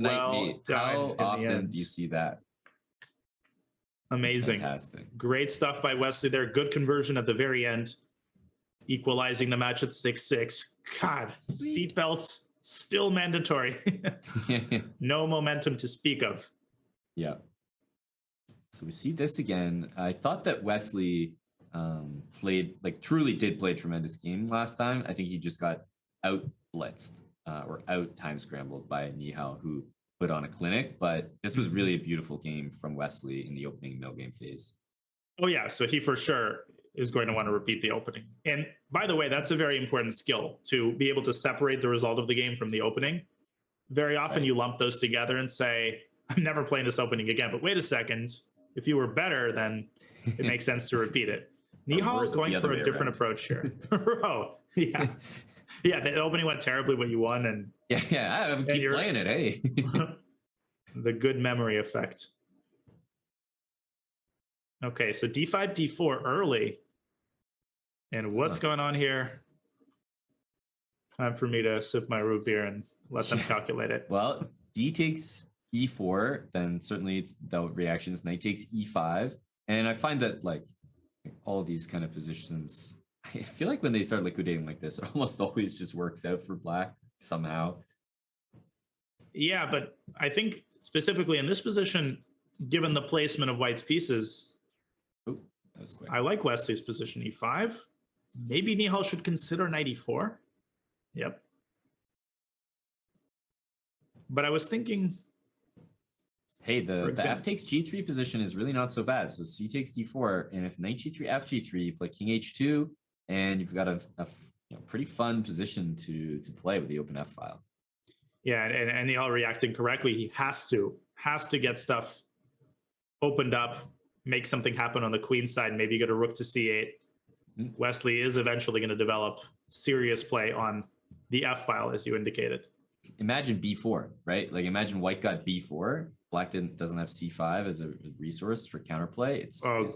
Knight well mate. done How in the often end. do you see that? Amazing. Fantastic. Great stuff by Wesley there. Good conversion at the very end, equalizing the match at 6-6. God, seatbelts still mandatory. No momentum to speak of. Yeah. So we see this again. I thought that Wesley played, like, truly did play a tremendous game last time. I think he just got out blitzed or out time scrambled by Nihal, who put on a clinic. But this was really a beautiful game from Wesley in the opening middle game phase. Oh, yeah. So he for sure is going to want to repeat the opening. And by the way, that's a very important skill, to be able to separate the result of the game from the opening. Very often you lump those together and say, I'm never playing this opening again. But wait a second. If you were better, then it makes sense to repeat it. Nihal going for a different approach here. Oh, yeah. Yeah, the opening went terribly, but you won. And yeah, I keep playing it, hey. The good memory effect. Okay, so d5, d4 early. And what's going on here? Time for me to sip my root beer and let them calculate it. Well, d takes e4, then certainly it's the reactions. Knight takes e5. And I find that, like, all these kind of positions, I feel like when they start liquidating like this, it almost always just works out for black somehow. Yeah, but I think specifically in this position, given the placement of white's pieces, that was quick. I like Wesley's position e5. Maybe Nihal should consider knight e4. Yep. But I was thinking, hey, the f takes g3 position is really not so bad. So c takes d4, and if knight g3, f g3, you play king h2, and you've got a pretty fun position to play with the open f file. Yeah, and Nihal reacting correctly. He has to get stuff opened up, make something happen on the queen side. Maybe get a rook to c8. Wesley is eventually going to develop serious play on the f file, as you indicated. Imagine b4, right? Like, imagine white got b4. Black doesn't have c5 as a resource for counterplay. It's a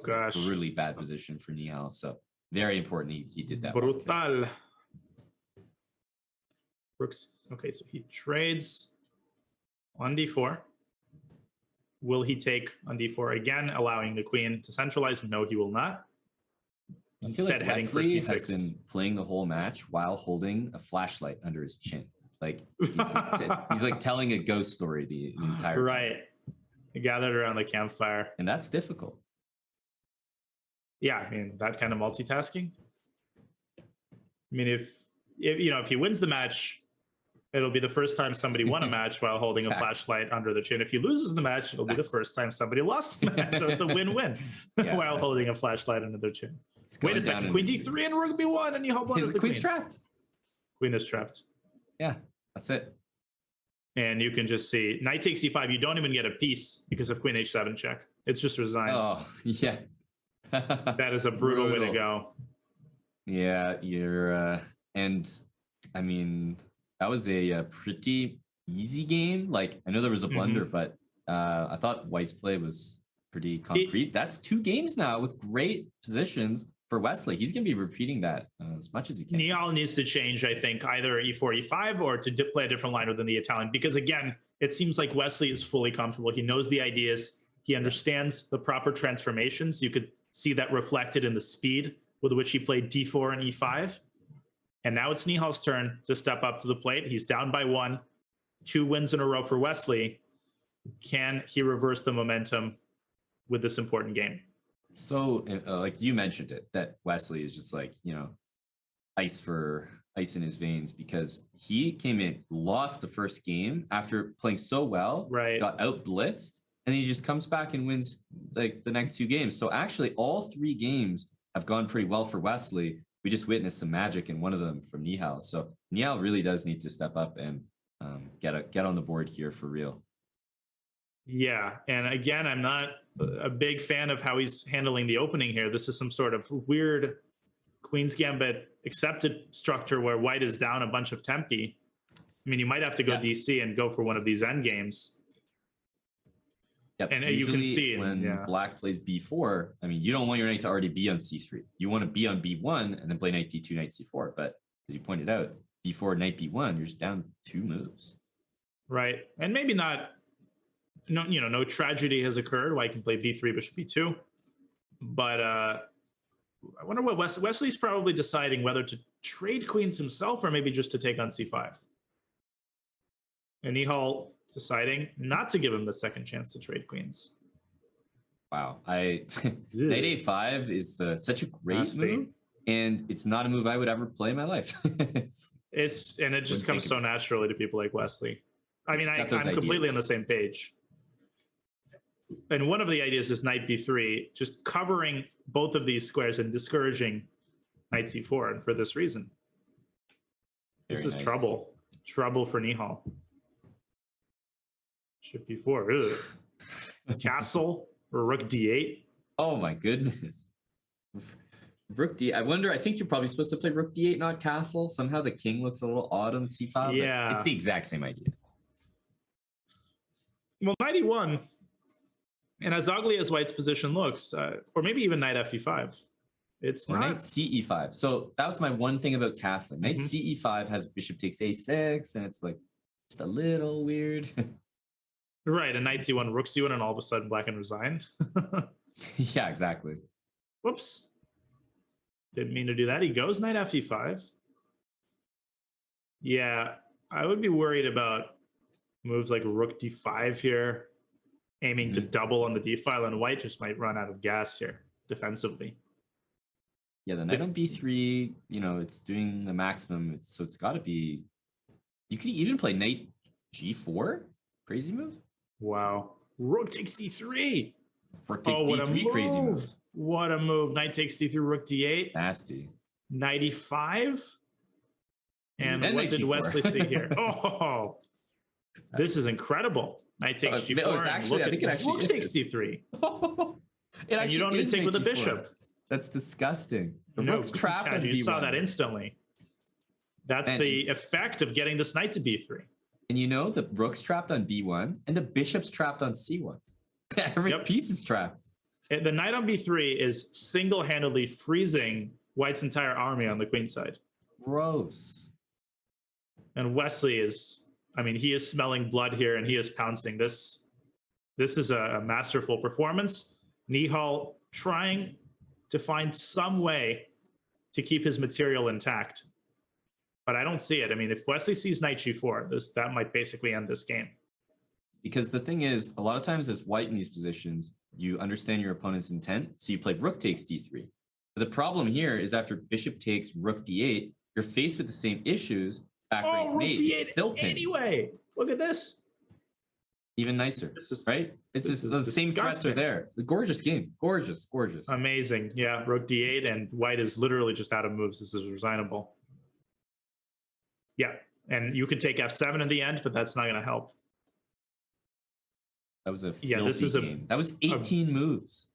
really bad position for Nihal. So very important he did that. Brutal. Brooks. Okay, so he trades on d4. Will he take on d4 again, allowing the queen to centralize? No, he will not. Instead, like Wesley has been playing the whole match while holding a flashlight under his chin. Like, he's like telling a ghost story the entire time. Right. Gathered around the campfire. And that's difficult. Yeah, I mean, that kind of multitasking. I mean, if he wins the match, it'll be the first time somebody won a match while holding a flashlight under the chin. If he loses the match, it'll be the first time somebody lost the match. So it's a win-win while holding a flashlight under their chin. Wait a second. Queen d3 and rook b1, and you hold on to the queen's trapped. Queen is trapped. Yeah, that's it. And you can just see knight takes e5. You don't even get a piece because of queen h7 check. It's just resigns. Oh, yeah. That is a brutal way to go. Yeah, you're... and, I mean, that was a pretty easy game. Like, I know there was a blunder, but I thought white's play was pretty concrete. That's 2 games now with great positions for Wesley. He's going to be repeating that as much as he can. Nihal needs to change, I think, either e4, e5, or to play a different line within the Italian. Because, again, it seems like Wesley is fully comfortable. He knows the ideas. He understands the proper transformations. You could see that reflected in the speed with which he played d4 and e5. And now it's Nihal's turn to step up to the plate. He's down by 1. 2 wins in a row for Wesley. Can he reverse the momentum with this important game? So, like you mentioned it, that Wesley is just like, ice in his veins, because he came in, lost the first game after playing so well, got out blitzed, and he just comes back and wins like the next 2 games. So actually all 3 games have gone pretty well for Wesley. We just witnessed some magic in one of them from Nihal. So Nihal really does need to step up and get on the board here for real. Yeah, and again, I'm not a big fan of how he's handling the opening here. This is some sort of weird Queen's Gambit accepted structure where white is down a bunch of tempi. I mean, you might have to go DC and go for one of these end games. Yep. And usually you can see when black plays b4, I mean, you don't want your knight to already be on c3. You want to be on b1 and then play knight d2, knight c4. But as you pointed out, b4, knight b1, you're just down 2 moves. right? And maybe not, no, no tragedy has occurred. White can play b3, bishop b2. But I wonder what Wesley's probably deciding whether to trade queens himself or maybe just to take on c5. And Nihal deciding not to give him the second chance to trade queens. Wow, knight a5 is such a great move, and it's not a move I would ever play in my life. And it just comes so naturally to people like Wesley. I mean, I'm completely on the same page. And one of the ideas is knight b3, just covering both of these squares and discouraging knight c4, and for this reason. This is trouble for Nihal. Bishop b4, castle or rook d8. Oh my goodness. Rook d. I wonder. I think you're probably supposed to play rook d8, not castle. Somehow the king looks a little odd on the c file. Yeah, it's the exact same idea. Well, knight e1, and as ugly as White's position looks, or maybe even knight fe5, it's or not. Knight ce5. So that was my one thing about castling. Knight ce5 has bishop takes a6, and it's like just a little weird. Right, and knight c1, rook c1, and all of a sudden black and resigned. Yeah, exactly. Whoops. Didn't mean to do that. He goes knight fe5. Yeah, I would be worried about moves like rook d5 here, aiming to double on the d file, and White just might run out of gas here defensively. Yeah, the knight on b3, it's doing the maximum. So it's got to be. You could even play knight g4. Crazy move. Wow. Rook takes d3. Rook takes d3. Crazy move. What a move. Knight takes d3, rook d8. Nasty. Knight e5. And then what did g4. Wesley see here? Oh, this is incredible. Knight takes g4. No, it's actually, I think it actually rook takes d3. And you don't need to take with a bishop. That's disgusting. The rook's trapped on you b1. saw that instantly. That's the effect of getting this knight to b3. And the rook's trapped on b1 and the bishop's trapped on c1. Every piece is trapped. The knight on b3 is single-handedly freezing White's entire army on the queen side. Gross. And Wesley is, he is smelling blood here, and he is pouncing. This is a masterful performance. Nihal trying to find some way to keep his material intact. But I don't see it. If Wesley sees knight g4, that might basically end this game. Because the thing is, a lot of times as White in these positions, you understand your opponent's intent, so you play rook takes d3. But the problem here is after bishop takes rook d8, you're faced with the same issues. Back rank mate is still pinned. Anyway, look at this. Even nicer, right? It's just the same threats are there. The gorgeous game. Gorgeous. Amazing. Yeah, rook d8, and White is literally just out of moves. This is resignable. Yeah, and you could take f7 in the end, but that's not going to help. That was a filthy game. That was 18 moves.